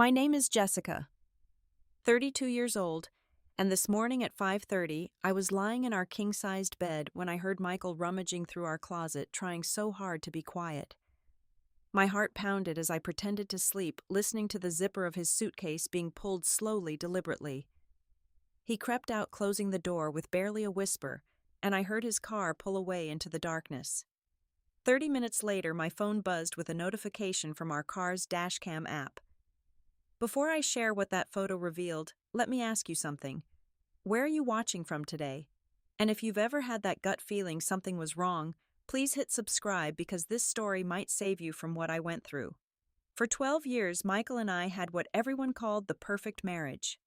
My name is Jessica, 32 years old, and this morning at 5:30, I was lying in our king-sized bed when I heard Michael rummaging through our closet, trying so hard to be quiet. My heart pounded as I pretended to sleep, listening to the zipper of his suitcase being pulled slowly, deliberately. He crept out, closing the door with barely a whisper, and I heard his car pull away into the darkness. 30 minutes later, my phone buzzed with a notification from our car's dashcam app. Before I share what that photo revealed, let me ask you something. Where are you watching from today? And if you've ever had that gut feeling something was wrong, please hit subscribe because this story might save you from what I went through. For 12 years, Michael and I had what everyone called the perfect marriage.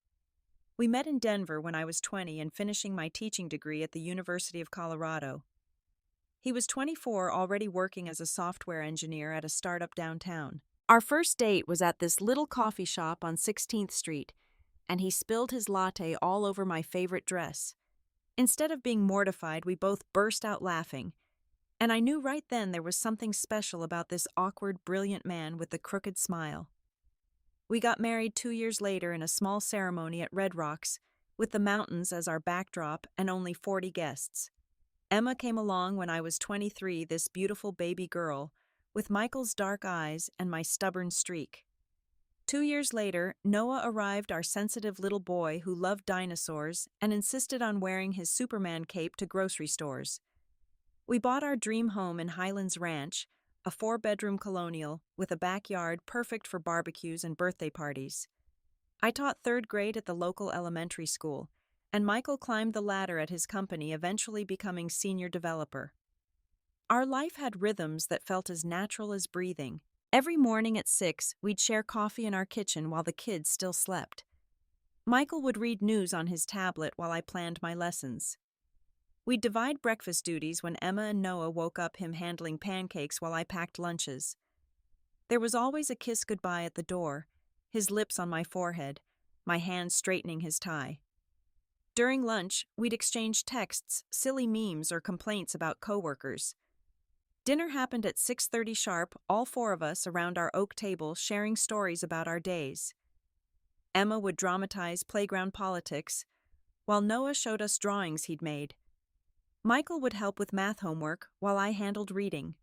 We met in Denver when I was 20 and finishing my teaching degree at the University of Colorado. He was 24, already working as a software engineer at a startup downtown. Our first date was at this little coffee shop on 16th Street, and he spilled his latte all over my favorite dress. Instead of being mortified, we both burst out laughing, and I knew right then there was something special about this awkward, brilliant man with the crooked smile. We got married 2 years later in a small ceremony at Red Rocks, with the mountains as our backdrop and only 40 guests. Emma came along when I was 23, this beautiful baby girl, with Michael's dark eyes and my stubborn streak. 2 years later, Noah arrived, our sensitive little boy who loved dinosaurs and insisted on wearing his Superman cape to grocery stores. We bought our dream home in Highlands Ranch, a 4-bedroom colonial with a backyard perfect for barbecues and birthday parties. I taught 3rd grade at the local elementary school, and Michael climbed the ladder at his company, eventually becoming senior developer. Our life had rhythms that felt as natural as breathing. Every morning at 6, we'd share coffee in our kitchen while the kids still slept. Michael would read news on his tablet while I planned my lessons. We'd divide breakfast duties when Emma and Noah woke up, him handling pancakes while I packed lunches. There was always a kiss goodbye at the door, his lips on my forehead, my hand straightening his tie. During lunch, we'd exchange texts, silly memes, or complaints about coworkers. Dinner happened at 6:30 sharp, all 4 of us around our oak table sharing stories about our days. Emma would dramatize playground politics, while Noah showed us drawings he'd made. Michael would help with math homework while I handled reading.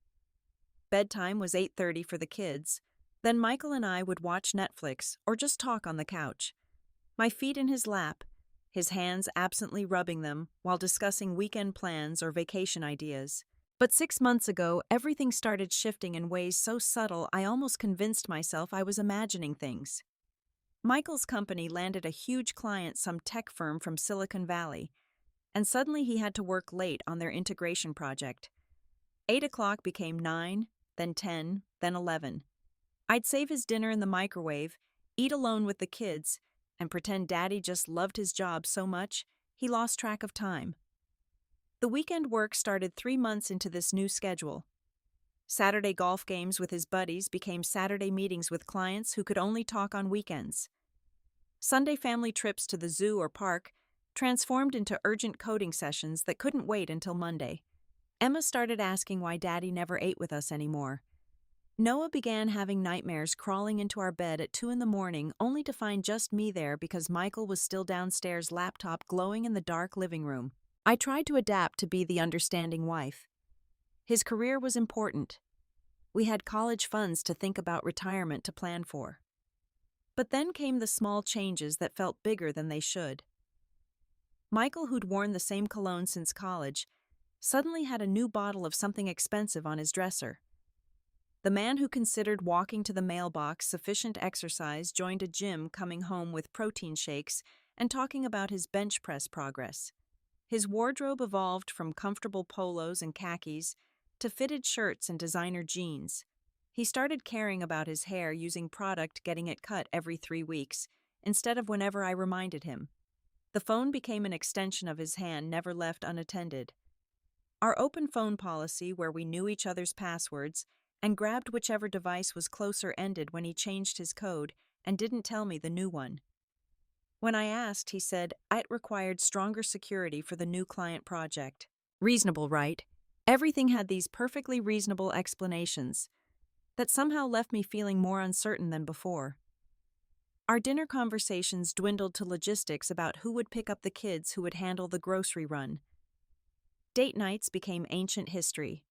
Bedtime was 8:30 for the kids. Then Michael and I would watch Netflix or just talk on the couch, my feet in his lap, his hands absently rubbing them while discussing weekend plans or vacation ideas. But 6 months ago, everything started shifting in ways so subtle I almost convinced myself I was imagining things. Michael's company landed a huge client, some tech firm from Silicon Valley, and suddenly he had to work late on their integration project. 8 o'clock became 9, then 10, then 11. I'd save his dinner in the microwave, eat alone with the kids, and pretend Daddy just loved his job so much he lost track of time. The weekend work started 3 months into this new schedule. Saturday golf games with his buddies became Saturday meetings with clients who could only talk on weekends. Sunday family trips to the zoo or park transformed into urgent coding sessions that couldn't wait until Monday. Emma started asking why Daddy never ate with us anymore. Noah began having nightmares, crawling into our bed at 2 in the morning only to find just me there because Michael was still downstairs, laptop glowing in the dark living room. I tried to adapt to be the understanding wife. His career was important. We had college funds to think about, retirement to plan for. But then came the small changes that felt bigger than they should. Michael, who'd worn the same cologne since college, suddenly had a new bottle of something expensive on his dresser. The man who considered walking to the mailbox sufficient exercise joined a gym, coming home with protein shakes and talking about his bench press progress. His wardrobe evolved from comfortable polos and khakis to fitted shirts and designer jeans. He started caring about his hair, using product, getting it cut every 3 weeks, instead of whenever I reminded him. The phone became an extension of his hand, never left unattended. Our open phone policy, where we knew each other's passwords and grabbed whichever device was closer, ended when he changed his code and didn't tell me the new one. When I asked, he said it required stronger security for the new client project. Reasonable, right? Everything had these perfectly reasonable explanations that somehow left me feeling more uncertain than before. Our dinner conversations dwindled to logistics about who would pick up the kids who would handle the grocery run. Date nights became ancient history.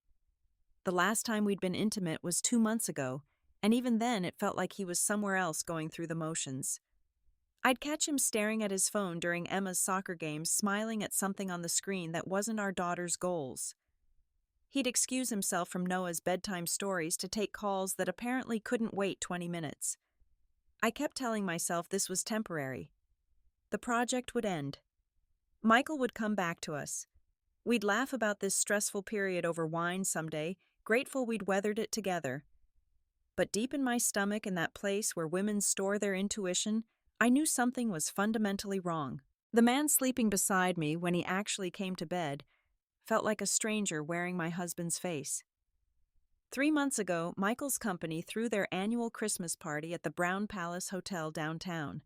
The last time we'd been intimate was 2 months ago, and even then it felt like he was somewhere else going through the motions. I'd catch him staring at his phone during Emma's soccer games, smiling at something on the screen that wasn't our daughter's goals. He'd excuse himself from Noah's bedtime stories to take calls that apparently couldn't wait 20 minutes. I kept telling myself this was temporary. The project would end. Michael would come back to us. We'd laugh about this stressful period over wine someday, grateful we'd weathered it together. But deep in my stomach, in that place where women store their intuition, I knew something was fundamentally wrong. The man sleeping beside me when he actually came to bed felt like a stranger wearing my husband's face. 3 months ago, Michael's company threw their annual Christmas party at the Brown Palace Hotel downtown.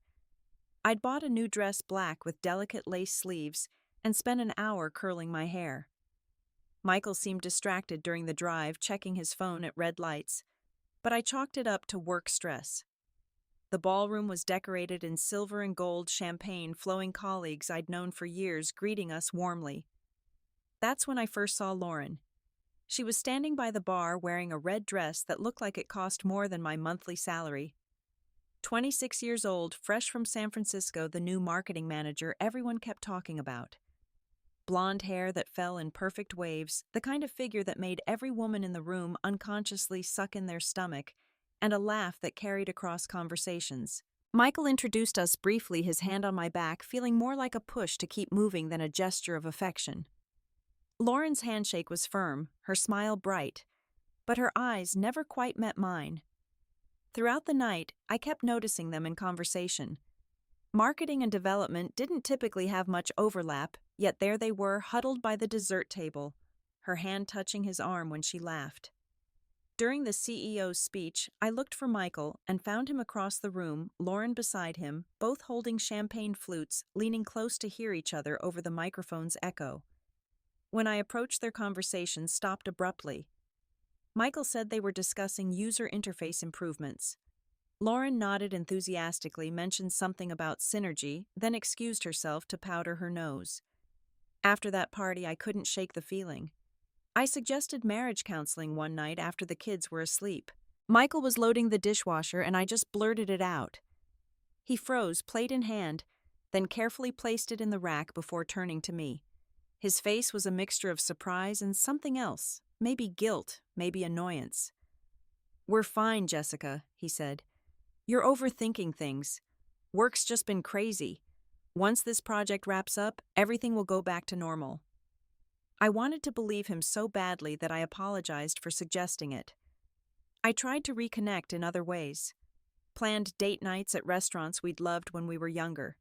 I'd bought a new dress, black with delicate lace sleeves, and spent an hour curling my hair. Michael seemed distracted during the drive, checking his phone at red lights, but I chalked it up to work stress. The ballroom was decorated in silver and gold champagne, flowing colleagues I'd known for years greeting us warmly. That's when I first saw Lauren. She was standing by the bar wearing a red dress that looked like it cost more than my monthly salary. 26 years old, fresh from San Francisco, the new marketing manager everyone kept talking about. Blonde hair that fell in perfect waves, the kind of figure that made every woman in the room unconsciously suck in their stomach, and a laugh that carried across conversations. Michael introduced us briefly, his hand on my back, feeling more like a push to keep moving than a gesture of affection. Lauren's handshake was firm, her smile bright, but her eyes never quite met mine. Throughout the night, I kept noticing them in conversation. Marketing and development didn't typically have much overlap, yet there they were, huddled by the dessert table, her hand touching his arm when she laughed. During the CEO's speech, I looked for Michael and found him across the room, Lauren beside him, both holding champagne flutes, leaning close to hear each other over the microphone's echo. When I approached, their conversation stopped abruptly. Michael said they were discussing user interface improvements. Lauren nodded enthusiastically, mentioned something about synergy, then excused herself to powder her nose. After that party, I couldn't shake the feeling. I suggested marriage counseling one night after the kids were asleep. Michael was loading the dishwasher and I just blurted it out. He froze, plate in hand, then carefully placed it in the rack before turning to me. His face was a mixture of surprise and something else, maybe guilt, maybe annoyance. "We're fine, Jessica," he said. "You're overthinking things. Work's just been crazy. Once this project wraps up, everything will go back to normal." I wanted to believe him so badly that I apologized for suggesting it. I tried to reconnect in other ways. Planned date nights at restaurants we'd loved when we were younger.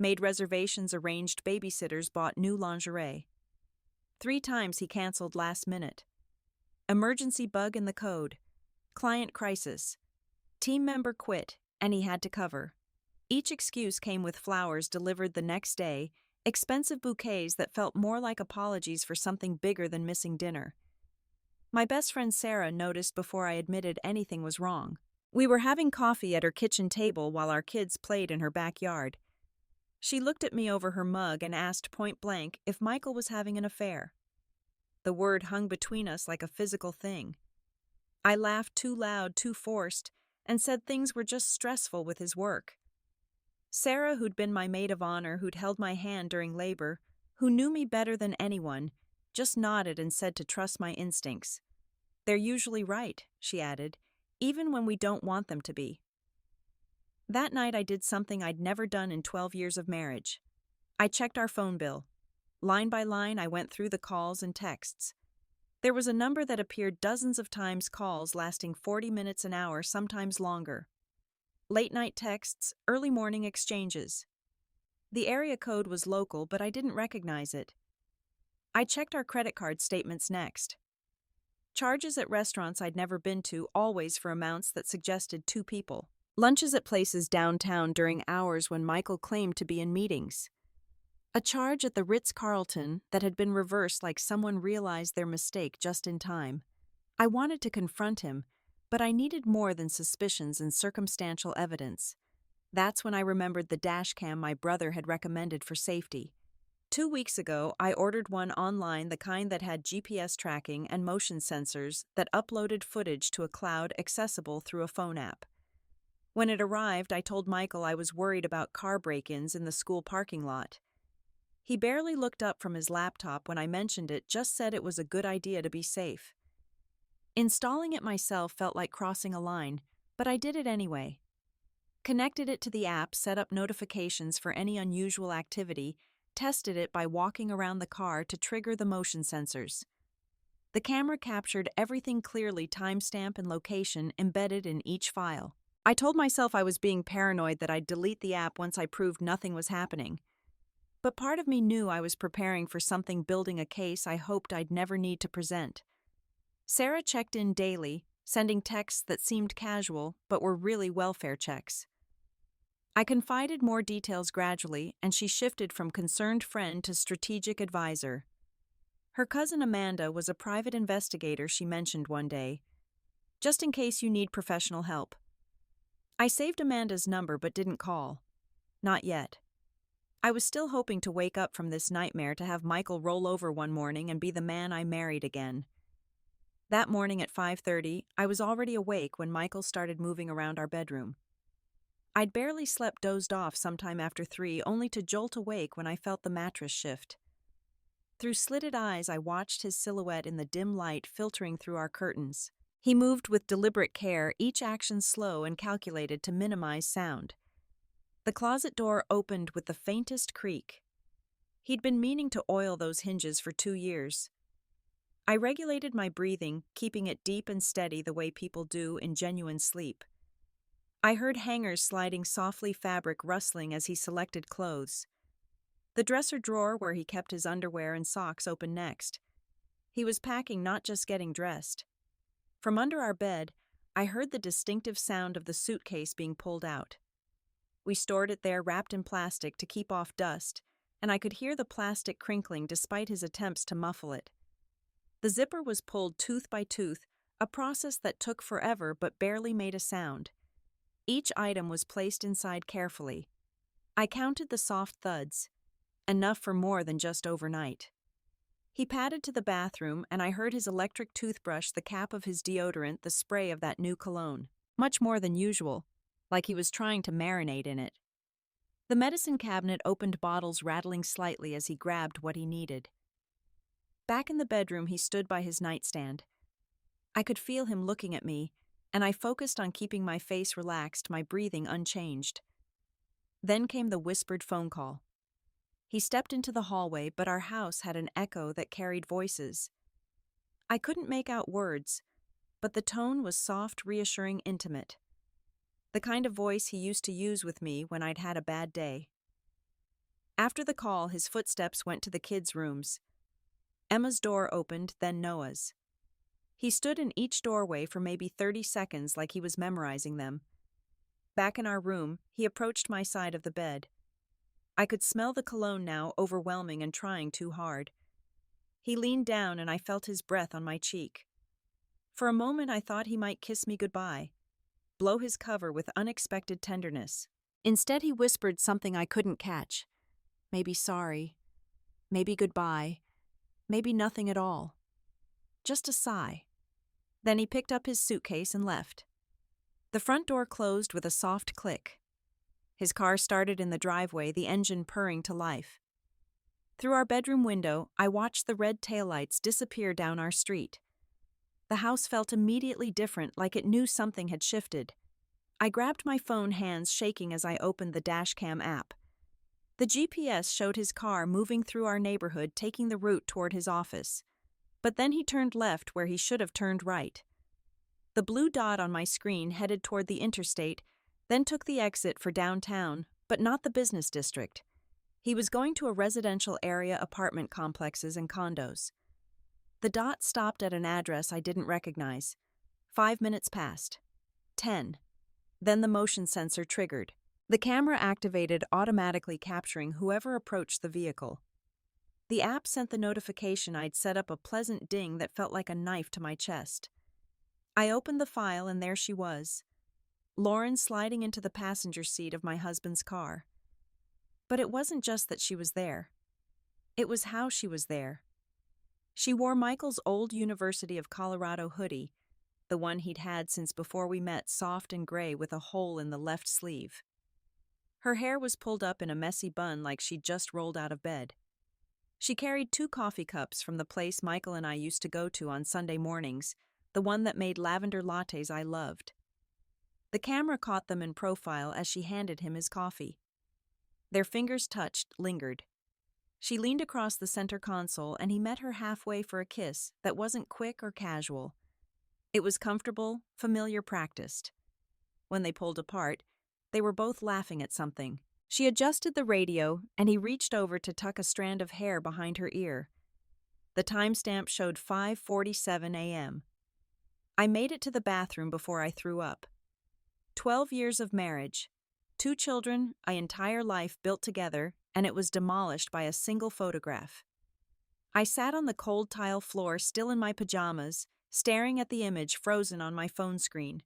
Made reservations, arranged babysitters, bought new lingerie. 3 times he canceled last minute. Emergency bug in the code. Client crisis. Team member quit, and he had to cover. Each excuse came with flowers delivered the next day, expensive bouquets that felt more like apologies for something bigger than missing dinner. My best friend Sarah noticed before I admitted anything was wrong. We were having coffee at her kitchen table while our kids played in her backyard. She looked at me over her mug and asked point blank if Michael was having an affair. The word hung between us like a physical thing. I laughed too loud, too forced, and said things were just stressful with his work. Sarah, who'd been my maid of honor, who'd held my hand during labor, who knew me better than anyone, just nodded and said to trust my instincts. "They're usually right," she added, "even when we don't want them to be." That night I did something I'd never done in 12 years of marriage. I checked our phone bill. Line by line, I went through the calls and texts. There was a number that appeared dozens of times, calls lasting 40 minutes an hour, sometimes longer. Late-night texts, early morning exchanges. The area code was local, but I didn't recognize it. I checked our credit card statements next. Charges at restaurants I'd never been to, always for amounts that suggested 2 people. Lunches at places downtown during hours when Michael claimed to be in meetings. A charge at the Ritz-Carlton that had been reversed like someone realized their mistake just in time. I wanted to confront him, but I needed more than suspicions and circumstantial evidence. That's when I remembered the dashcam my brother had recommended for safety. 2 weeks ago, I ordered one online, the kind that had GPS tracking and motion sensors that uploaded footage to a cloud accessible through a phone app. When it arrived, I told Michael I was worried about car break-ins in the school parking lot. He barely looked up from his laptop when I mentioned it, just said it was a good idea to be safe. Installing it myself felt like crossing a line, but I did it anyway. Connected it to the app, set up notifications for any unusual activity, tested it by walking around the car to trigger the motion sensors. The camera captured everything clearly, timestamp and location embedded in each file. I told myself I was being paranoid, that I'd delete the app once I proved nothing was happening. But part of me knew I was preparing for something, building a case I hoped I'd never need to present. Sarah checked in daily, sending texts that seemed casual but were really welfare checks. I confided more details gradually, and she shifted from concerned friend to strategic advisor. Her cousin Amanda was a private investigator, she mentioned one day. Just in case you need professional help. I saved Amanda's number but didn't call. Not yet. I was still hoping to wake up from this nightmare to have Michael roll over one morning and be the man I married again. That morning at 5:30, I was already awake when Michael started moving around our bedroom. I'd barely slept, dozed off sometime after 3, only to jolt awake when I felt the mattress shift. Through slitted eyes, I watched his silhouette in the dim light filtering through our curtains. He moved with deliberate care, each action slow and calculated to minimize sound. The closet door opened with the faintest creak. He'd been meaning to oil those hinges for 2 years. I regulated my breathing, keeping it deep and steady the way people do in genuine sleep. I heard hangers sliding softly, fabric rustling as he selected clothes. The dresser drawer where he kept his underwear and socks opened next. He was packing, not just getting dressed. From under our bed, I heard the distinctive sound of the suitcase being pulled out. We stored it there wrapped in plastic to keep off dust, and I could hear the plastic crinkling despite his attempts to muffle it. The zipper was pulled tooth by tooth, a process that took forever but barely made a sound. Each item was placed inside carefully. I counted the soft thuds, enough for more than just overnight. He padded to the bathroom, and I heard his electric toothbrush, the cap of his deodorant, the spray of that new cologne. Much more than usual, like he was trying to marinate in it. The medicine cabinet opened, bottles rattling slightly as he grabbed what he needed. Back in the bedroom, he stood by his nightstand. I could feel him looking at me, and I focused on keeping my face relaxed, my breathing unchanged. Then came the whispered phone call. He stepped into the hallway, but our house had an echo that carried voices. I couldn't make out words, but the tone was soft, reassuring, intimate. The kind of voice he used to use with me when I'd had a bad day. After the call, his footsteps went to the kids' rooms. Emma's door opened, then Noah's. He stood in each doorway for maybe 30 seconds like he was memorizing them. Back in our room, he approached my side of the bed. I could smell the cologne now, overwhelming and trying too hard. He leaned down and I felt his breath on my cheek. For a moment I thought he might kiss me goodbye, blow his cover with unexpected tenderness. Instead he whispered something I couldn't catch. Maybe sorry, maybe goodbye, maybe nothing at all. Just a sigh. Then he picked up his suitcase and left. The front door closed with a soft click. His car started in the driveway, the engine purring to life. Through our bedroom window, I watched the red taillights disappear down our street. The house felt immediately different, like it knew something had shifted. I grabbed my phone, hands shaking as I opened the dashcam app. The GPS showed his car moving through our neighborhood, taking the route toward his office. But then he turned left where he should have turned right. The blue dot on my screen headed toward the interstate, then took the exit for downtown, but not the business district. He was going to a residential area, apartment complexes and condos. The dot stopped at an address I didn't recognize. 5 minutes passed. 10. Then the motion sensor triggered. The camera activated, automatically capturing whoever approached the vehicle. The app sent the notification I'd set up, a pleasant ding that felt like a knife to my chest. I opened the file and there she was. Lauren sliding into the passenger seat of my husband's car. But it wasn't just that she was there. It was how she was there. She wore Michael's old University of Colorado hoodie, the one he'd had since before we met, soft and gray with a hole in the left sleeve. Her hair was pulled up in a messy bun like she'd just rolled out of bed. She carried 2 coffee cups from the place Michael and I used to go to on Sunday mornings, the one that made lavender lattes I loved. The camera caught them in profile as she handed him his coffee. Their fingers touched, lingered. She leaned across the center console and he met her halfway for a kiss that wasn't quick or casual. It was comfortable, familiar, practiced. When they pulled apart, they were both laughing at something. She adjusted the radio and he reached over to tuck a strand of hair behind her ear. The timestamp showed 5:47 a.m. I made it to the bathroom before I threw up. 12 years of marriage, 2 children, an entire life built together, and it was demolished by a single photograph. I sat on the cold tile floor, still in my pajamas, staring at the image frozen on my phone screen.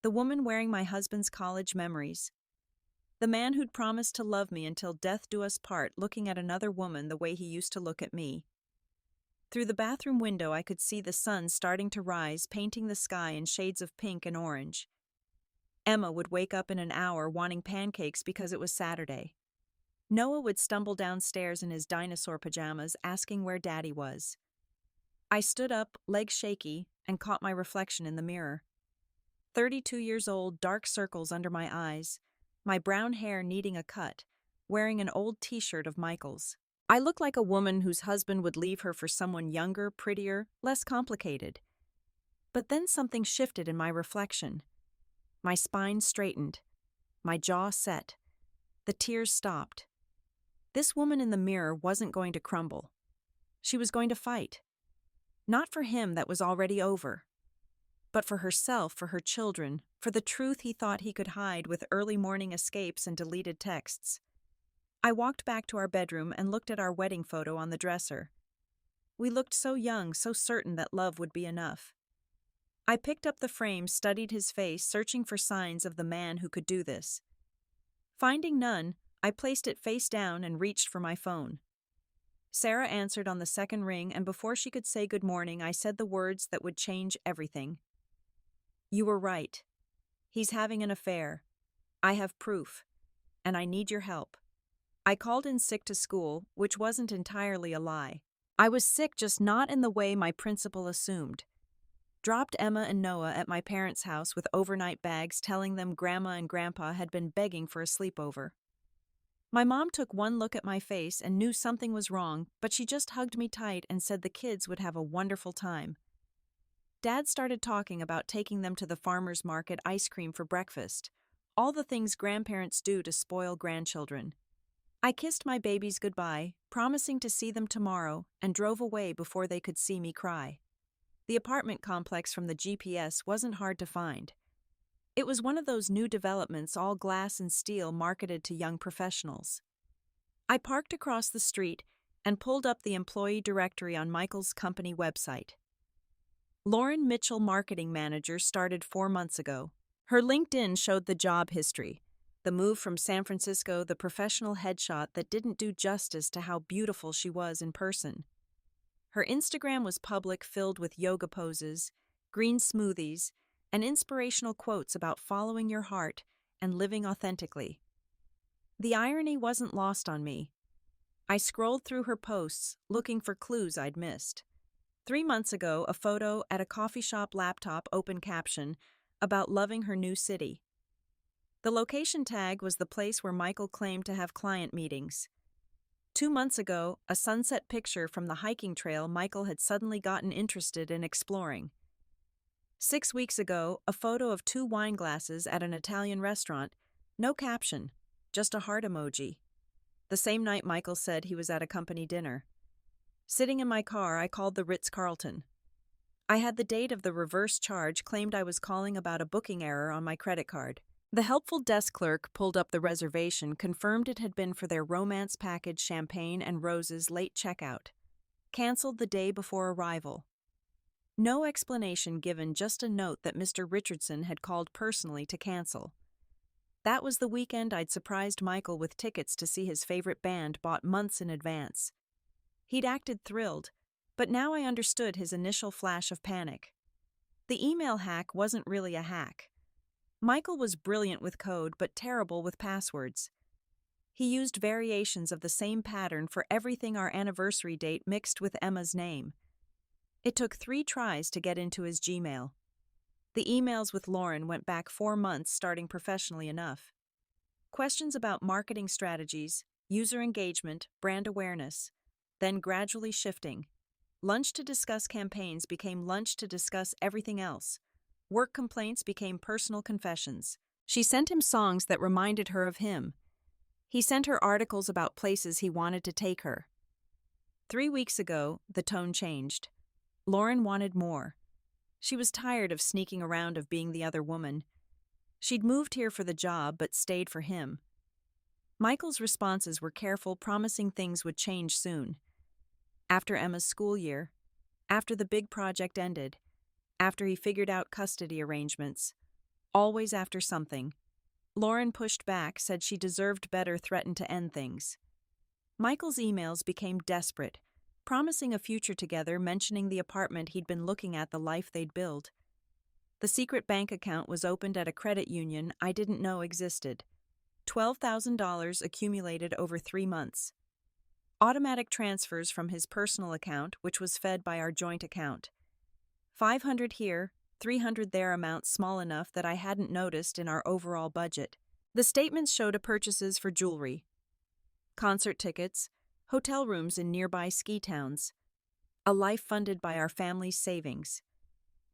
The woman wearing my husband's college memories. The man who'd promised to love me until death do us part, looking at another woman the way he used to look at me. Through the bathroom window I could see the sun starting to rise, painting the sky in shades of pink and orange. Emma would wake up in an hour wanting pancakes because it was Saturday. Noah would stumble downstairs in his dinosaur pajamas asking where Daddy was. I stood up, legs shaky, and caught my reflection in the mirror. 32 years old, dark circles under my eyes, my brown hair needing a cut, wearing an old t-shirt of Michael's. I looked like a woman whose husband would leave her for someone younger, prettier, less complicated. But then something shifted in my reflection. My spine straightened, my jaw set. The tears stopped. This woman in the mirror wasn't going to crumble. She was going to fight. Not for him, that was already over. But for herself, for her children, for the truth he thought he could hide with early morning escapes and deleted texts. I walked back to our bedroom and looked at our wedding photo on the dresser. We looked so young, so certain that love would be enough. I picked up the frame, studied his face, searching for signs of the man who could do this. Finding none, I placed it face down and reached for my phone. Sarah answered on the second ring, and before she could say good morning, I said the words that would change everything. You were right. He's having an affair. I have proof, and I need your help. I called in sick to school, which wasn't entirely a lie. I was sick, just not in the way my principal assumed. Dropped Emma and Noah at my parents' house with overnight bags, telling them Grandma and Grandpa had been begging for a sleepover. My mom took one look at my face and knew something was wrong, but she just hugged me tight and said the kids would have a wonderful time. Dad started talking about taking them to the farmer's market ice cream for breakfast, all the things grandparents do to spoil grandchildren. I kissed my babies goodbye, promising to see them tomorrow, and drove away before they could see me cry. The apartment complex from the GPS wasn't hard to find. It was one of those new developments, all glass and steel, marketed to young professionals. I parked across the street and pulled up the employee directory on Michael's company website. Lauren Mitchell, marketing manager, started 4 months ago. Her LinkedIn showed the job history, the move from San Francisco, the professional headshot that didn't do justice to how beautiful she was in person. Her Instagram was public, filled with yoga poses, green smoothies, and inspirational quotes about following your heart and living authentically. The irony wasn't lost on me. I scrolled through her posts, looking for clues I'd missed. 3 months ago, a photo at a coffee shop, laptop, open caption, about loving her new city. The location tag was the place where Michael claimed to have client meetings. 2 months ago, a sunset picture from the hiking trail Michael had suddenly gotten interested in exploring. 6 weeks ago, a photo of 2 wine glasses at an Italian restaurant, no caption, just a heart emoji. The same night Michael said he was at a company dinner. Sitting in my car, I called the Ritz-Carlton. I had the date of the reverse charge, claimed I was calling about a booking error on my credit card. The helpful desk clerk pulled up the reservation, confirmed it had been for their romance package, champagne and roses, late checkout. Canceled the day before arrival. No explanation given, just a note that Mr. Richardson had called personally to cancel. That was the weekend I'd surprised Michael with tickets to see his favorite band bought months in advance. He'd acted thrilled, but now I understood his initial flash of panic. The email hack wasn't really a hack. Michael was brilliant with code but terrible with passwords. He used variations of the same pattern for everything, our anniversary date mixed with Emma's name. It took 3 tries to get into his Gmail. The emails with Lauren went back 4 months, starting professionally enough. Questions about marketing strategies, user engagement, brand awareness, then gradually shifting. Lunch to discuss campaigns became lunch to discuss everything else. Work complaints became personal confessions. She sent him songs that reminded her of him. He sent her articles about places he wanted to take her. 3 weeks ago, the tone changed. Lauren wanted more. She was tired of sneaking around, of being the other woman. She'd moved here for the job but stayed for him. Michael's responses were careful, promising things would change soon. After Emma's school year, after the big project ended, after he figured out custody arrangements, always after something. Lauren pushed back, said she deserved better, threatened to end things. Michael's emails became desperate, promising a future together, mentioning the apartment he'd been looking at, the life they'd build. The secret bank account was opened at a credit union I didn't know existed. $12,000 accumulated over 3 months. Automatic transfers from his personal account, which was fed by our joint account. 500 here, 300 there, amounts small enough that I hadn't noticed in our overall budget. The statements showed purchases for jewelry, concert tickets, hotel rooms in nearby ski towns, a life funded by our family's savings.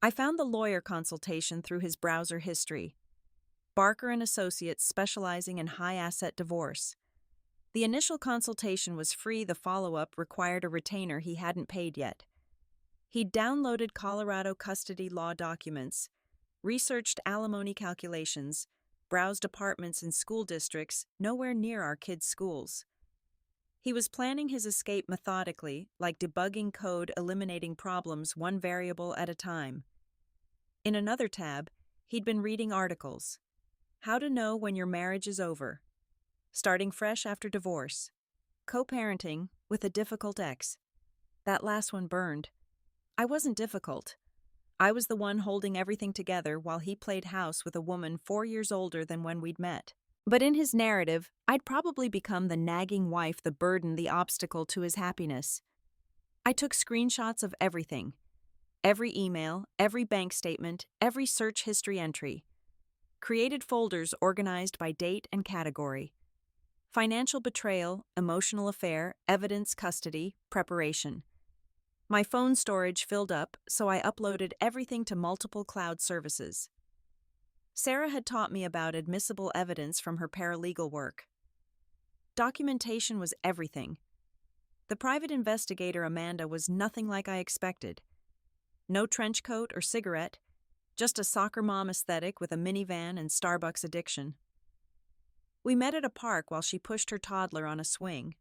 I found the lawyer consultation through his browser history. Barker and Associates, specializing in high-asset divorce. The initial consultation was free. The follow-up required a retainer he hadn't paid yet. He'd downloaded Colorado custody law documents, researched alimony calculations, browsed apartments in school districts nowhere near our kids' schools. He was planning his escape methodically, like debugging code, eliminating problems one variable at a time. In another tab, he'd been reading articles. How to know when your marriage is over. Starting fresh after divorce. Co-parenting with a difficult ex. That last one burned. I wasn't difficult. I was the one holding everything together while he played house with a woman 4 years older than when we'd met. But in his narrative, I'd probably become the nagging wife, the burden, the obstacle to his happiness. I took screenshots of everything. Every email, every bank statement, every search history entry. Created folders organized by date and category. Financial betrayal, emotional affair, evidence, custody, preparation. My phone storage filled up, so I uploaded everything to multiple cloud services. Sarah had taught me about admissible evidence from her paralegal work. Documentation was everything. The private investigator Amanda was nothing like I expected. No trench coat or cigarette, just a soccer mom aesthetic with a minivan and Starbucks addiction. We met at a park while she pushed her toddler on a swing.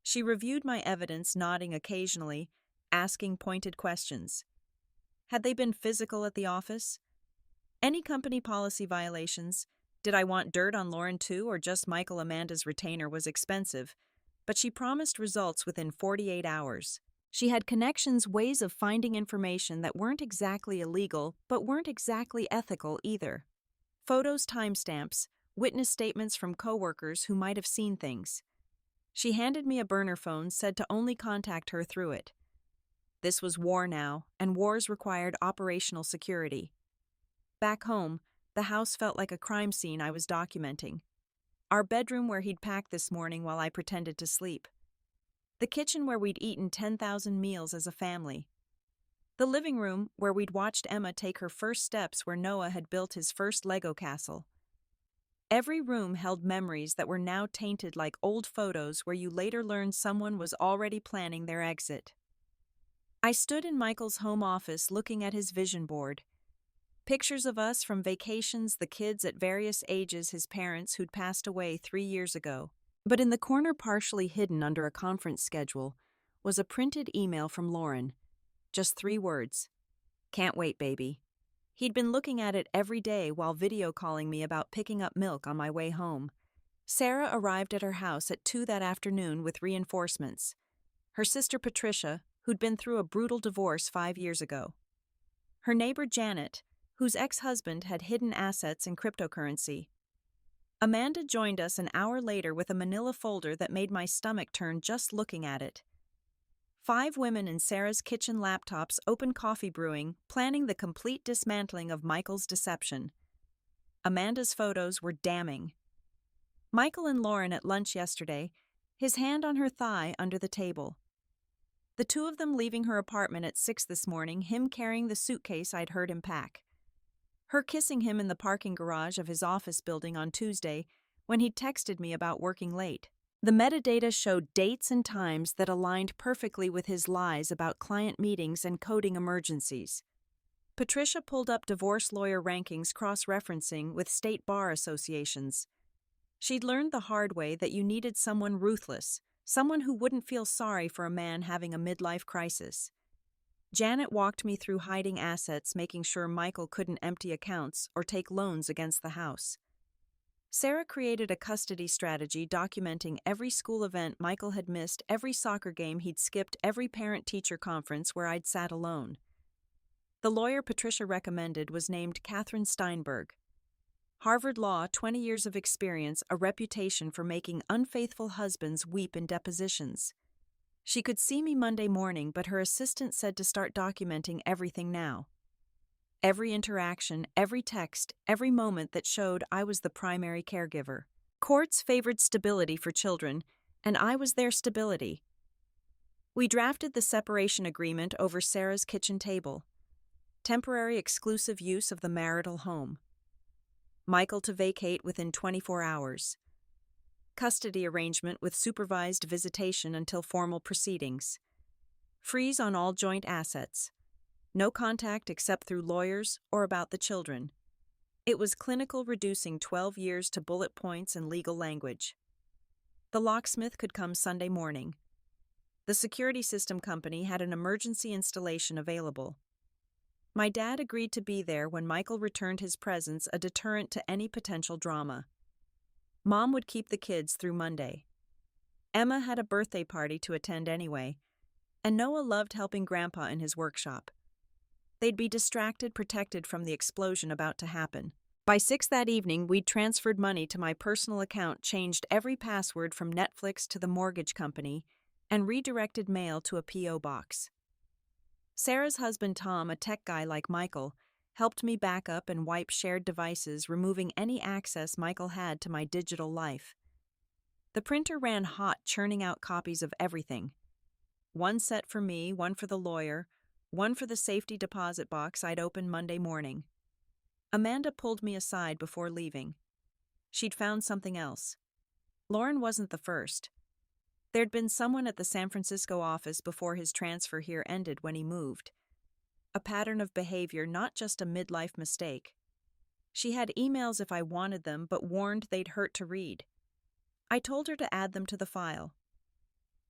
She reviewed my evidence, nodding occasionally, asking pointed questions. Had they been physical at the office? Any company policy violations? Did I want dirt on Lauren too, or just Michael? Amanda's retainer was expensive, but she promised results within 48 hours. She had connections, ways of finding information that weren't exactly illegal, but weren't exactly ethical either. Photos, timestamps, witness statements from coworkers who might have seen things. She handed me a burner phone, said to only contact her through it. This was war now, and wars required operational security. Back home, the house felt like a crime scene I was documenting. Our bedroom where he'd packed this morning while I pretended to sleep. The kitchen where we'd eaten 10,000 meals as a family. The living room where we'd watched Emma take her first steps, where Noah had built his first Lego castle. Every room held memories that were now tainted, like old photos where you later learned someone was already planning their exit. I stood in Michael's home office looking at his vision board. Pictures of us from vacations, the kids at various ages, his parents who'd passed away 3 years ago. But in the corner, partially hidden under a conference schedule, was a printed email from Lauren. Just 3 words. Can't wait, baby. He'd been looking at it every day while video calling me about picking up milk on my way home. Sarah arrived at her house at 2 that afternoon with reinforcements. Her sister Patricia, who'd been through a brutal divorce 5 years ago. Her neighbor Janet, whose ex-husband had hidden assets in cryptocurrency. Amanda joined us an hour later with a manila folder that made my stomach turn just looking at it. 5 women in Sarah's kitchen laptops open coffee brewing, planning the complete dismantling of Michael's deception. Amanda's photos were damning. Michael and Lauren at lunch yesterday, his hand on her thigh under the table. The two of them leaving her apartment at 6 this morning, him carrying the suitcase I'd heard him pack. Her kissing him in the parking garage of his office building on Tuesday when he texted me about working late. The metadata showed dates and times that aligned perfectly with his lies about client meetings and coding emergencies. Patricia pulled up divorce lawyer rankings cross-referencing with state bar associations. She'd learned the hard way that you needed someone ruthless, someone who wouldn't feel sorry for a man having a midlife crisis. Janet walked me through hiding assets, making sure Michael couldn't empty accounts or take loans against the house. Sarah created a custody strategy documenting every school event Michael had missed, every soccer game he'd skipped, every parent-teacher conference where I'd sat alone. The lawyer Patricia recommended was named Catherine Steinberg. Harvard Law, 20 years of experience, a reputation for making unfaithful husbands weep in depositions. She could see me Monday morning, but her assistant said to start documenting everything now. Every interaction, every text, every moment that showed I was the primary caregiver. Courts favored stability for children, and I was their stability. We drafted the separation agreement over Sarah's kitchen table. Temporary exclusive use of the marital home. Michael to vacate within 24 hours. Custody arrangement with supervised visitation until formal proceedings. Freeze on all joint assets. No contact except through lawyers or about the children. It was clinical, reducing 12 years to bullet points and legal language. The locksmith could come Sunday morning. The security system company had an emergency installation available. My dad agreed to be there when Michael returned his presence, a deterrent to any potential drama. Mom would keep the kids through Monday. Emma had a birthday party to attend anyway, and Noah loved helping Grandpa in his workshop. They'd be distracted, protected from the explosion about to happen. By 6 that evening, we'd transferred money to my personal account, changed every password from Netflix to the mortgage company, and redirected mail to a P.O. box. Sarah's husband Tom, a tech guy like Michael, helped me back up and wipe shared devices, removing any access Michael had to my digital life. The printer ran hot, churning out copies of everything. One set for me, one for the lawyer, one for the safety deposit box I'd open Monday morning. Amanda pulled me aside before leaving. She'd found something else. Lauren wasn't the first. There'd been someone at the San Francisco office before his transfer here ended when he moved. A pattern of behavior, not just a midlife mistake. She had emails if I wanted them, but warned they'd hurt to read. I told her to add them to the file.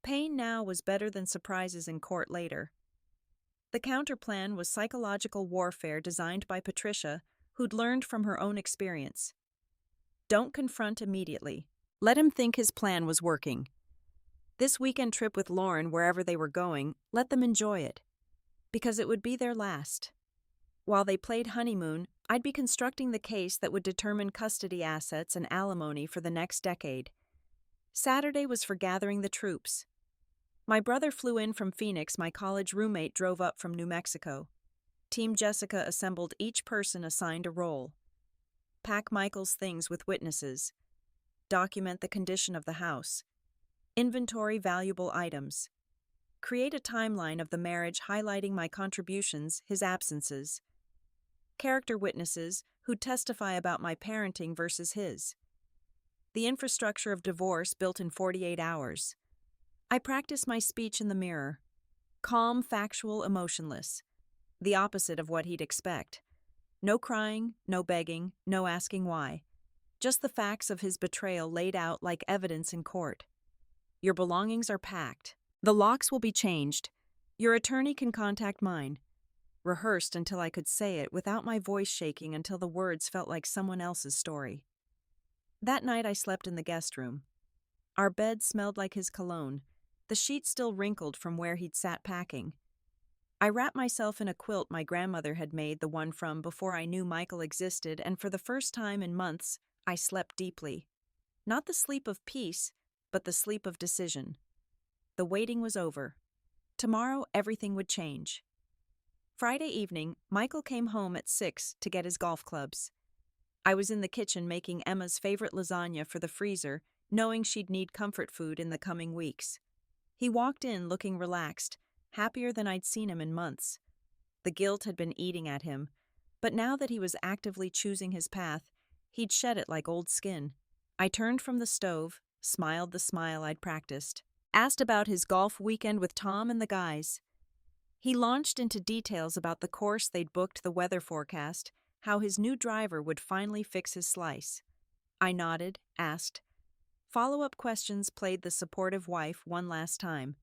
Pain now was better than surprises in court later. The counterplan was psychological warfare designed by Patricia, who'd learned from her own experience. Don't confront immediately. Let him think his plan was working. This weekend trip with Lauren, wherever they were going, let them enjoy it. Because it would be their last. While they played honeymoon, I'd be constructing the case that would determine custody assets and alimony for the next decade. Saturday was for gathering the troops. My brother flew in from Phoenix, my college roommate drove up from New Mexico. Team Jessica assembled each person assigned a role. Pack Michael's things with witnesses. Document the condition of the house. Inventory valuable items. Create a timeline of the marriage highlighting my contributions, his absences. Character witnesses who testify about my parenting versus his. The infrastructure of divorce built in 48 hours. I practice my speech in the mirror. Calm, factual, emotionless. The opposite of what he'd expect. No crying, no begging, no asking why. Just the facts of his betrayal laid out like evidence in court. Your belongings are packed. The locks will be changed. Your attorney can contact mine. rehearsed until I could say it without my voice shaking until the words felt like someone else's story. That night I slept in the guest room. Our bed smelled like his cologne, the sheets still wrinkled from where he'd sat packing. I wrapped myself in a quilt my grandmother had made, the one from before I knew Michael existed, and for the first time in months, I slept deeply. Not the sleep of peace, but the sleep of decision. The waiting was over. Tomorrow, everything would change. Friday evening, Michael came home at 6 to get his golf clubs. I was in the kitchen making Emma's favorite lasagna for the freezer, knowing she'd need comfort food in the coming weeks. He walked in looking relaxed, happier than I'd seen him in months. The guilt had been eating at him, but now that he was actively choosing his path, he'd shed it like old skin. I turned from the stove, smiled the smile I'd practiced, asked about his golf weekend with Tom and the guys. He launched into details about the course they'd booked, the weather forecast, how his new driver would finally fix his slice. I nodded, asked. Follow-up questions played the supportive wife one last time.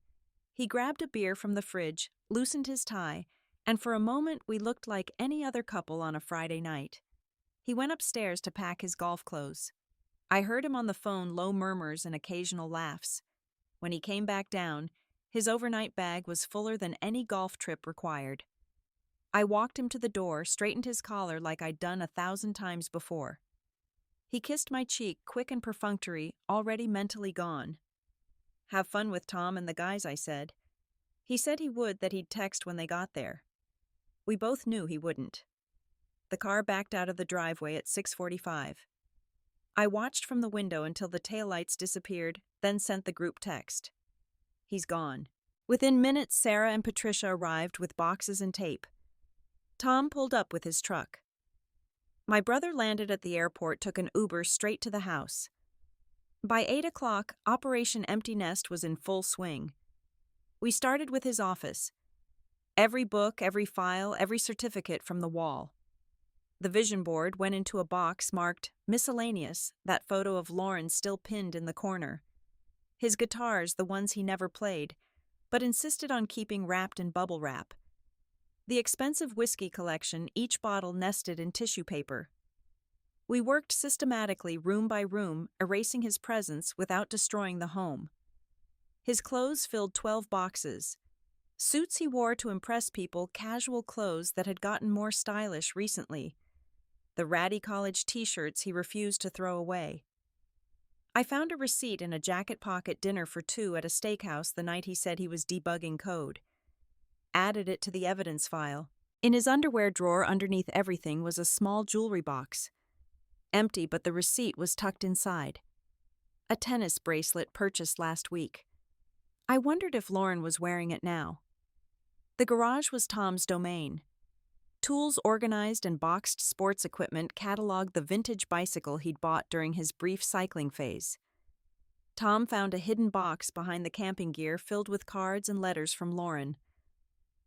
He grabbed a beer from the fridge, loosened his tie, and for a moment we looked like any other couple on a Friday night. He went upstairs to pack his golf clothes. I heard him on the phone, low murmurs and occasional laughs. When he came back down, his overnight bag was fuller than any golf trip required. I walked him to the door, straightened his collar like I'd done 1,000 times before. He kissed my cheek, quick and perfunctory, already mentally gone. Have fun with Tom and the guys, I said. He said he would, that he'd text when they got there. We both knew he wouldn't. The car backed out of the driveway at 6:45. I watched from the window until the taillights disappeared, then sent the group text. He's gone. Within minutes, Sarah and Patricia arrived with boxes and tape. Tom pulled up with his truck. My brother landed at the airport, took an Uber straight to the house. By 8 o'clock, Operation Empty Nest was in full swing. We started with his office. Every book, every file, every certificate from the wall. The vision board went into a box marked Miscellaneous, that photo of Lauren still pinned in the corner. His guitars, the ones he never played, but insisted on keeping wrapped in bubble wrap. The expensive whiskey collection, each bottle nested in tissue paper. We worked systematically, room by room, erasing his presence without destroying the home. His clothes filled 12 boxes. Suits he wore to impress people, casual clothes that had gotten more stylish recently. The ratty college t-shirts he refused to throw away. I found a receipt in a jacket pocket dinner for 2 at a steakhouse the night he said he was debugging code. Added it to the evidence file. In his underwear drawer underneath everything was a small jewelry box. Empty, but the receipt was tucked inside. A tennis bracelet purchased last week. I wondered if Lauren was wearing it now. The garage was Tom's domain. Tools organized and boxed sports equipment cataloged the vintage bicycle he'd bought during his brief cycling phase. Tom found a hidden box behind the camping gear filled with cards and letters from Lauren.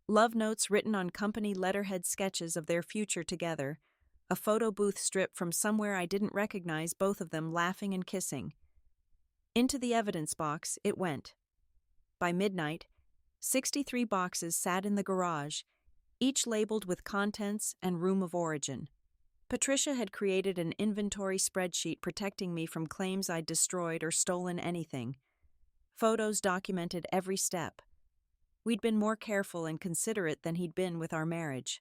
Love notes written on company letterhead, sketches of their future together, a photo booth strip from somewhere I didn't recognize, both of them laughing and kissing. Into the evidence box it went. By midnight, 63 boxes sat in the garage, each labeled with contents and room of origin. Patricia had created an inventory spreadsheet protecting me from claims I'd destroyed or stolen anything. Photos documented every step. We'd been more careful and considerate than he'd been with our marriage.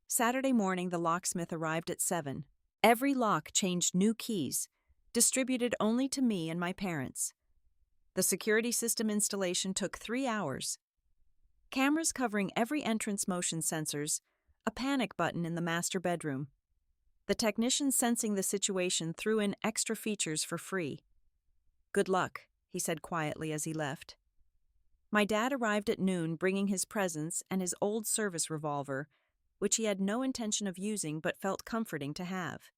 Saturday morning, the locksmith arrived at 7. Every lock changed new keys, distributed only to me and my parents. The security system installation took 3 hours. Cameras covering every entrance, motion sensors, a panic button in the master bedroom. The technician, sensing the situation, threw in extra features for free. Good luck, he said quietly as he left. My dad arrived at noon, bringing his presents and his old service revolver, which he had no intention of using but felt comforting to have.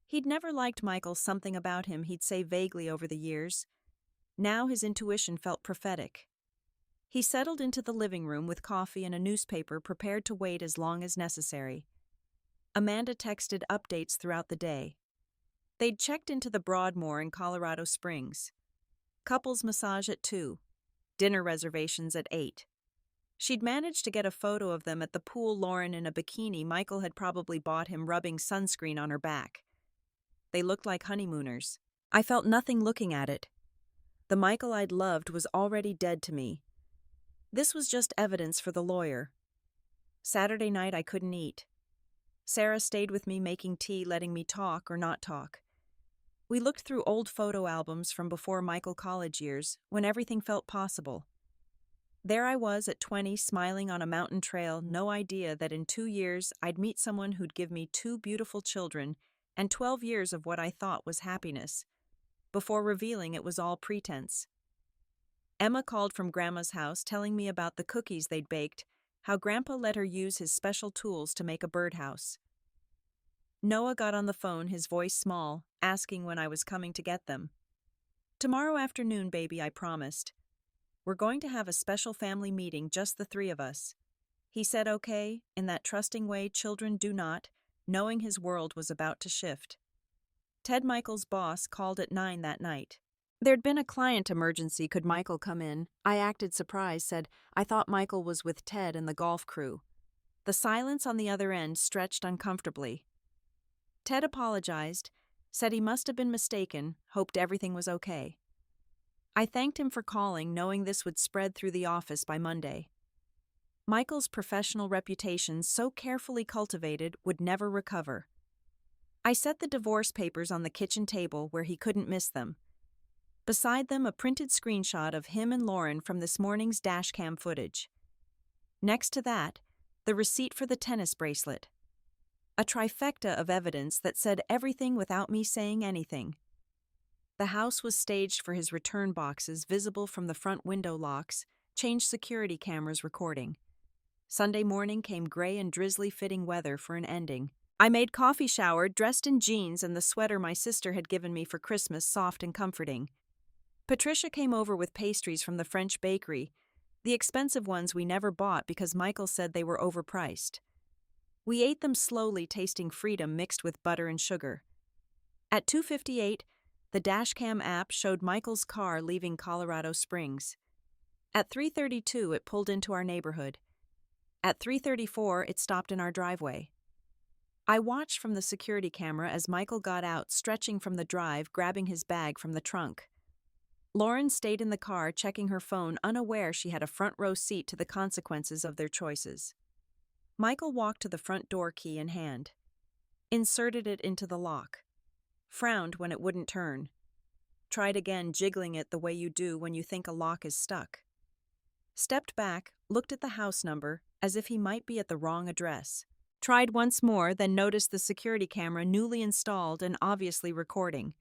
He'd never liked Michael, something about him he'd say vaguely over the years. Now his intuition felt prophetic. He settled into the living room with coffee and a newspaper, prepared to wait as long as necessary. Amanda texted updates throughout the day. They'd checked into the Broadmoor in Colorado Springs. Couples massage at 2. Dinner reservations at 8. She'd managed to get a photo of them at the pool, Lauren in a bikini Michael had probably bought him rubbing sunscreen on her back. They looked like honeymooners. I felt nothing looking at it. The Michael I'd loved was already dead to me. This was just evidence for the lawyer. Saturday night I couldn't eat. Sarah stayed with me making tea, letting me talk or not talk. We looked through old photo albums from before Michael college years, when everything felt possible. There I was at 20, smiling on a mountain trail, no idea that in 2 years I'd meet someone who'd give me 2 beautiful children and 12 years of what I thought was happiness, before revealing it was all pretense. Emma called from Grandma's house telling me about the cookies they'd baked, how Grandpa let her use his special tools to make a birdhouse. Noah got on the phone, his voice small, asking when I was coming to get them. "Tomorrow afternoon, baby," I promised. "We're going to have a special family meeting, just the 3 of us." He said okay, in that trusting way children do not, knowing his world was about to shift. Ted, Michael's boss, called at 9 that night. There'd been a client emergency. Could Michael come in? I acted surprised, said I thought Michael was with Ted and the golf crew. The silence on the other end stretched uncomfortably. Ted apologized, said he must have been mistaken, hoped everything was okay. I thanked him for calling, knowing this would spread through the office by Monday. Michael's professional reputation, so carefully cultivated, would never recover. I set the divorce papers on the kitchen table where he couldn't miss them. Beside them, a printed screenshot of him and Lauren from this morning's dashcam footage. Next to that, the receipt for the tennis bracelet. A trifecta of evidence that said everything without me saying anything. The house was staged for his return boxes, visible from the front window locks, changed security cameras recording. Sunday morning came gray and drizzly, fitting weather for an ending. I made coffee, showered, dressed in jeans and the sweater my sister had given me for Christmas, soft and comforting. Patricia came over with pastries from the French bakery, the expensive ones we never bought because Michael said they were overpriced. We ate them slowly, tasting freedom mixed with butter and sugar. At 2:58, the dashcam app showed Michael's car leaving Colorado Springs. At 3:32, it pulled into our neighborhood. At 3:34, it stopped in our driveway. I watched from the security camera as Michael got out, stretching from the drive, grabbing his bag from the trunk. Lauren stayed in the car, checking her phone, unaware she had a front-row seat to the consequences of their choices. Michael walked to the front door, key in hand. Inserted it into the lock. Frowned when it wouldn't turn. Tried again, jiggling it the way you do when you think a lock is stuck. Stepped back, looked at the house number, as if he might be at the wrong address. Tried once more, then noticed the security camera newly installed and obviously recording.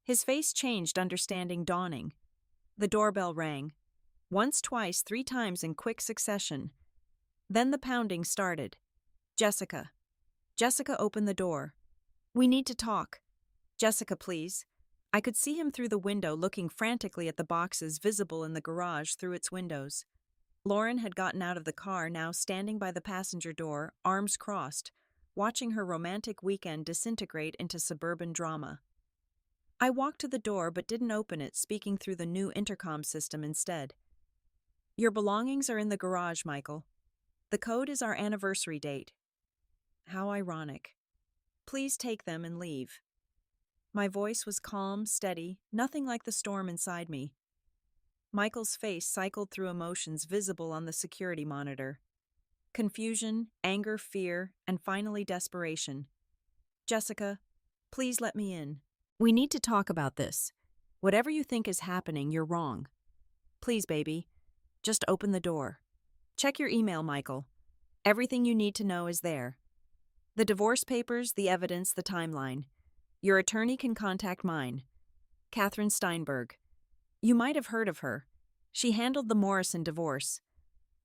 His face changed, understanding dawning. The doorbell rang. Once, twice, 3 times in quick succession. Then the pounding started. Jessica. Jessica opened the door. "We need to talk." "Jessica, please." I could see him through the window, looking frantically at the boxes visible in the garage through its windows. Lauren had gotten out of the car, now standing by the passenger door, arms crossed, watching her romantic weekend disintegrate into suburban drama. I walked to the door but didn't open it, speaking through the new intercom system instead. "Your belongings are in the garage, Michael. The code is our anniversary date." How ironic. "Please take them and leave." My voice was calm, steady, nothing like the storm inside me. Michael's face cycled through emotions visible on the security monitor. Confusion, anger, fear, and finally desperation. "Jessica, please let me in. We need to talk about this. Whatever you think is happening, you're wrong. Please, baby, just open the door. Check your email, Michael. Everything you need to know is there. The divorce papers, the evidence, the timeline. Your attorney can contact mine. Catherine Steinberg. You might have heard of her. She handled the Morrison divorce.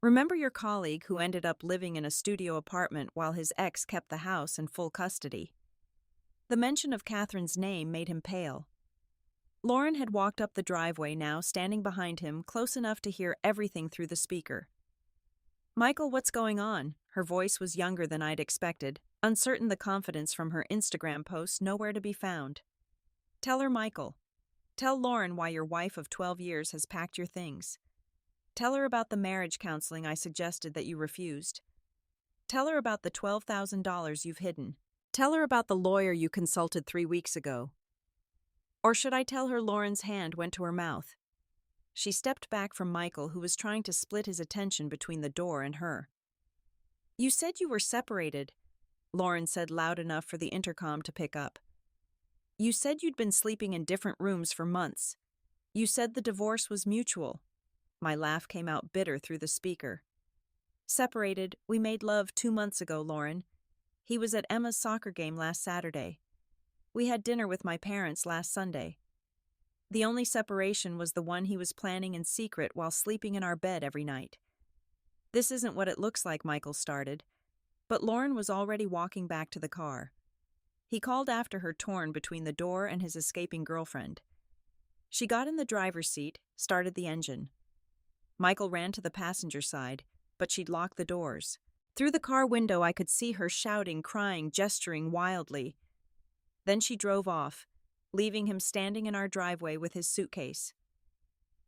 Remember your colleague who ended up living in a studio apartment while his ex kept the house in full custody? The mention of Catherine's name made him pale. Lauren had walked up the driveway now, standing behind him, close enough to hear everything through the speaker. "Michael, what's going on?" Her voice was younger than I'd expected, uncertain, the confidence from her Instagram posts nowhere to be found. "Tell her, Michael. Tell Lauren why your wife of 12 years has packed your things. Tell her about the marriage counseling I suggested that you refused. Tell her about the $12,000 you've hidden. Tell her about the lawyer you consulted 3 weeks ago. Or should I tell her Lauren's hand went to her mouth? She stepped back from Michael, who was trying to split his attention between the door and her. You said you were separated, Lauren said loud enough for the intercom to pick up. You said you'd been sleeping in different rooms for months. You said the divorce was mutual. My laugh came out bitter through the speaker. Separated, we made love 2 months ago, Lauren. He was at Emma's soccer game last Saturday. We had dinner with my parents last Sunday. The only separation was the one he was planning in secret while sleeping in our bed every night. This isn't what it looks like, Michael started, but Lauren was already walking back to the car. He called after her, torn between the door and his escaping girlfriend. She got in the driver's seat, started the engine. Michael ran to the passenger side, but she'd locked the doors. Through the car window, I could see her shouting, crying, gesturing wildly. Then she drove off, leaving him standing in our driveway with his suitcase.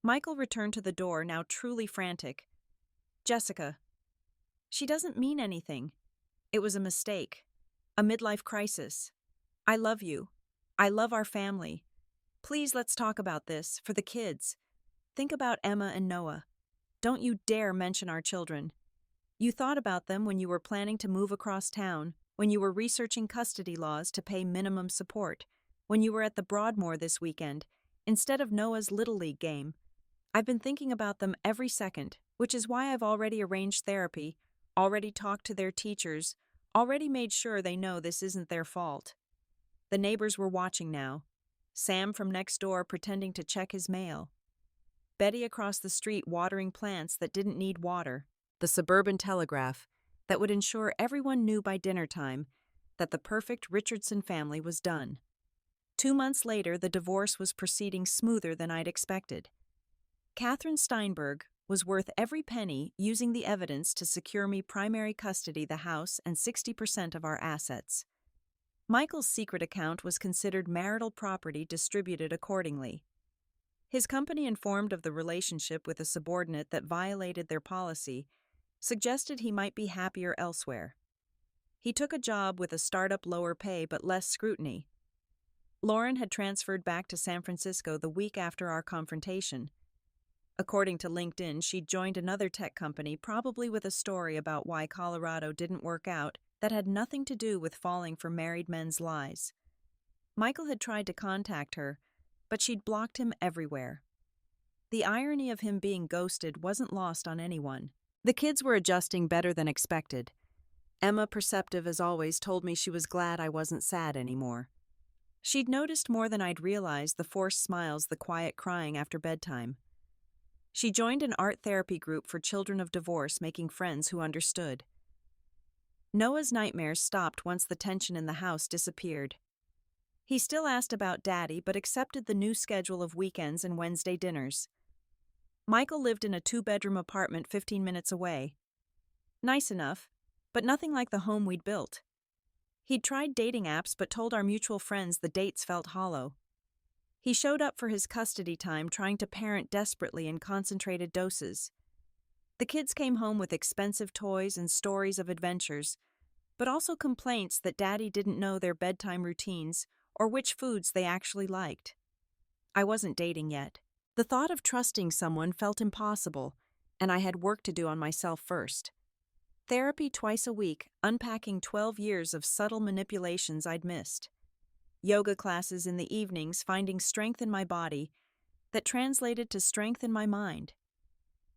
Michael returned to the door, now truly frantic. Jessica. She doesn't mean anything. It was a mistake. A midlife crisis. I love you. I love our family. Please, let's talk about this, for the kids. Think about Emma and Noah. Don't you dare mention our children. You thought about them when you were planning to move across town, when you were researching custody laws to pay minimum support, when you were at the Broadmoor this weekend, instead of Noah's Little League game. I've been thinking about them every second, which is why I've already arranged therapy, already talked to their teachers, already made sure they know this isn't their fault. The neighbors were watching now. Sam from next door pretending to check his mail. Betty across the street watering plants that didn't need water. The suburban telegraph that would ensure everyone knew by dinner time that the perfect Richardson family was done. 2 months later, the divorce was proceeding smoother than I'd expected. Catherine Steinberg was worth every penny, using the evidence to secure me primary custody, the house, and 60% of our assets. Michael's secret account was considered marital property, distributed accordingly. His company, informed of the relationship with a subordinate that violated their policy, suggested he might be happier elsewhere. He took a job with a startup, lower pay but less scrutiny. Lauren had transferred back to San Francisco the week after our confrontation. According to LinkedIn, she'd joined another tech company, probably with a story about why Colorado didn't work out that had nothing to do with falling for married men's lies. Michael had tried to contact her, but she'd blocked him everywhere. The irony of him being ghosted wasn't lost on anyone. The kids were adjusting better than expected. Emma, perceptive as always, told me she was glad I wasn't sad anymore. She'd noticed more than I'd realized the forced smiles, the quiet crying after bedtime. She joined an art therapy group for children of divorce, making friends who understood. Noah's nightmares stopped once the tension in the house disappeared. He still asked about Daddy, but accepted the new schedule of weekends and Wednesday dinners. Michael lived in a 2-bedroom apartment 15 minutes away. Nice enough, but nothing like the home we'd built. He'd tried dating apps but told our mutual friends the dates felt hollow. He showed up for his custody time, trying to parent desperately in concentrated doses. The kids came home with expensive toys and stories of adventures, but also complaints that Daddy didn't know their bedtime routines or which foods they actually liked. I wasn't dating yet. The thought of trusting someone felt impossible, and I had work to do on myself first. Therapy twice a week, unpacking 12 years of subtle manipulations I'd missed. Yoga classes in the evenings, finding strength in my body that translated to strength in my mind.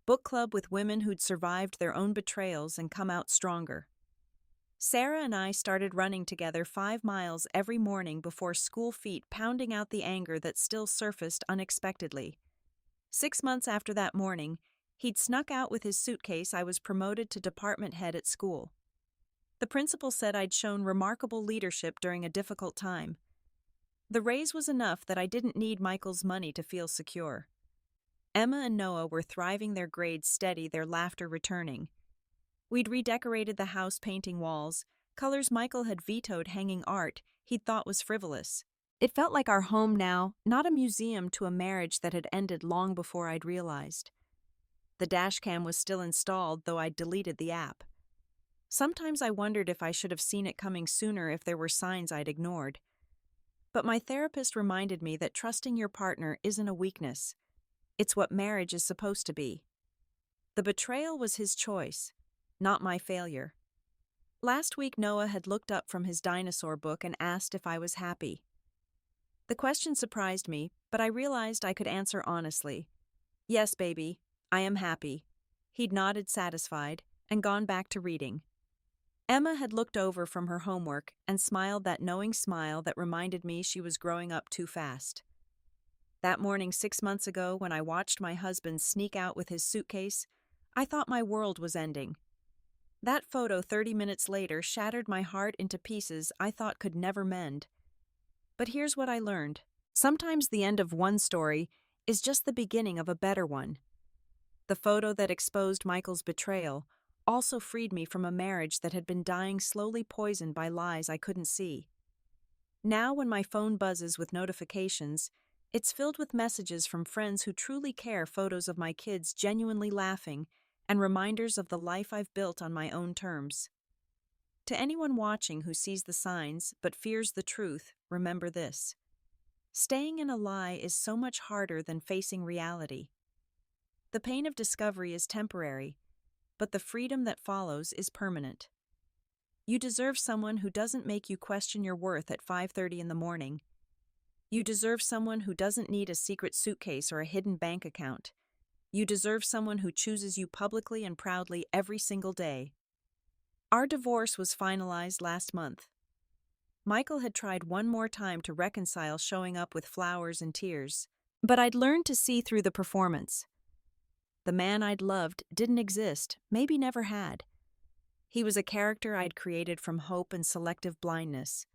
Book club with women who'd survived their own betrayals and come out stronger. Sarah and I started running together 5 miles every morning before school, feet pounding out the anger that still surfaced unexpectedly. 6 months after that morning, he'd snuck out with his suitcase. I was promoted to department head at school. The principal said I'd shown remarkable leadership during a difficult time. The raise was enough that I didn't need Michael's money to feel secure. Emma and Noah were thriving, their grades steady, their laughter returning. We'd redecorated the house, painting walls, colors Michael had vetoed, hanging art he'd thought was frivolous. It felt like our home now, not a museum to a marriage that had ended long before I'd realized. The dashcam was still installed, though I'd deleted the app. Sometimes I wondered if I should have seen it coming sooner if there were signs I'd ignored. But my therapist reminded me that trusting your partner isn't a weakness. It's what marriage is supposed to be. The betrayal was his choice, not my failure. Last week, Noah had looked up from his dinosaur book and asked if I was happy. The question surprised me, but I realized I could answer honestly. Yes, baby, I am happy. He'd nodded satisfied and gone back to reading. Emma had looked over from her homework and smiled that knowing smile that reminded me she was growing up too fast. That morning 6 months ago, when I watched my husband sneak out with his suitcase, I thought my world was ending. That photo 30 minutes later shattered my heart into pieces I thought could never mend. But here's what I learned. Sometimes the end of one story is just the beginning of a better one. The photo that exposed Michael's betrayal also freed me from a marriage that had been dying slowly, poisoned by lies I couldn't see. Now when my phone buzzes with notifications, it's filled with messages from friends who truly care, photos of my kids genuinely laughing, and reminders of the life I've built on my own terms. To anyone watching who sees the signs but fears the truth, remember this. Staying in a lie is so much harder than facing reality. The pain of discovery is temporary, but the freedom that follows is permanent. You deserve someone who doesn't make you question your worth at 5:30 in the morning. You deserve someone who doesn't need a secret suitcase or a hidden bank account. You deserve someone who chooses you publicly and proudly every single day. Our divorce was finalized last month. Michael had tried one more time to reconcile, showing up with flowers and tears. But I'd learned to see through the performance. The man I'd loved didn't exist, maybe never had. He was a character I'd created from hope and selective blindness.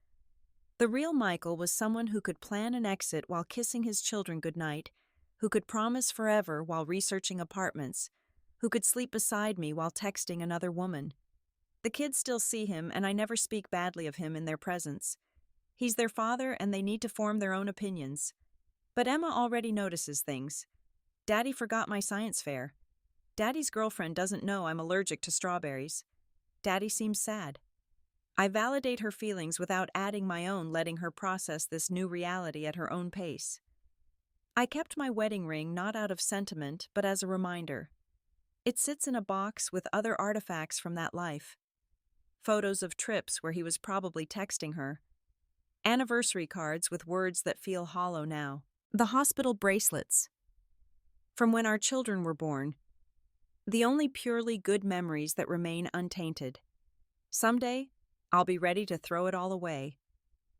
The real Michael was someone who could plan an exit while kissing his children goodnight, who could promise forever while researching apartments, who could sleep beside me while texting another woman. The kids still see him, and I never speak badly of him in their presence. He's their father, and they need to form their own opinions. But Emma already notices things. Daddy forgot my science fair. Daddy's girlfriend doesn't know I'm allergic to strawberries. Daddy seems sad. I validate her feelings without adding my own, letting her process this new reality at her own pace. I kept my wedding ring not out of sentiment, but as a reminder. It sits in a box with other artifacts from that life. Photos of trips where he was probably texting her. Anniversary cards with words that feel hollow now. The hospital bracelets. From when our children were born. The only purely good memories that remain untainted. Someday, I'll be ready to throw it all away.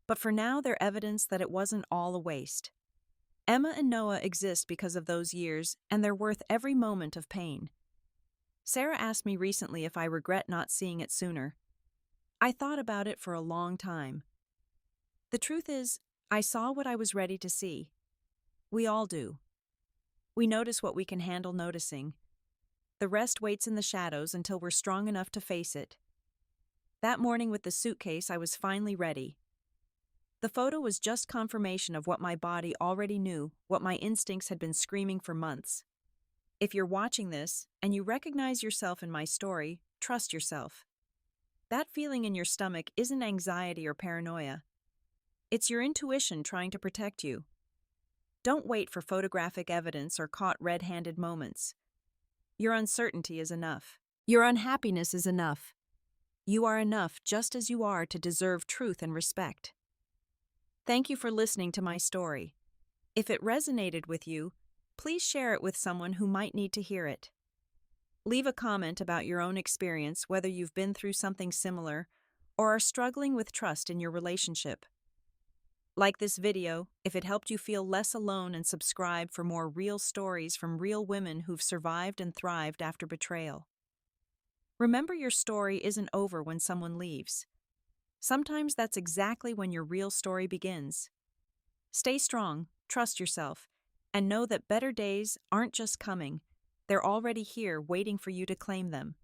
But for now, they're evidence that it wasn't all a waste. Emma and Noah exist because of those years, and they're worth every moment of pain. Sarah asked me recently if I regret not seeing it sooner. I thought about it for a long time. The truth is, I saw what I was ready to see. We all do. We notice what we can handle noticing. The rest waits in the shadows until we're strong enough to face it. That morning with the suitcase, I was finally ready. The photo was just confirmation of what my body already knew, what my instincts had been screaming for months. If you're watching this, and you recognize yourself in my story, trust yourself. That feeling in your stomach isn't anxiety or paranoia. It's your intuition trying to protect you. Don't wait for photographic evidence or caught red-handed moments. Your uncertainty is enough. Your unhappiness is enough. You are enough just as you are to deserve truth and respect. Thank you for listening to my story. If it resonated with you, please share it with someone who might need to hear it. Leave a comment about your own experience, whether you've been through something similar or are struggling with trust in your relationship. Like this video if it helped you feel less alone, and subscribe for more real stories from real women who've survived and thrived after betrayal. Remember, your story isn't over when someone leaves. Sometimes that's exactly when your real story begins. Stay strong, trust yourself, and know that better days aren't just coming, they're already here waiting for you to claim them.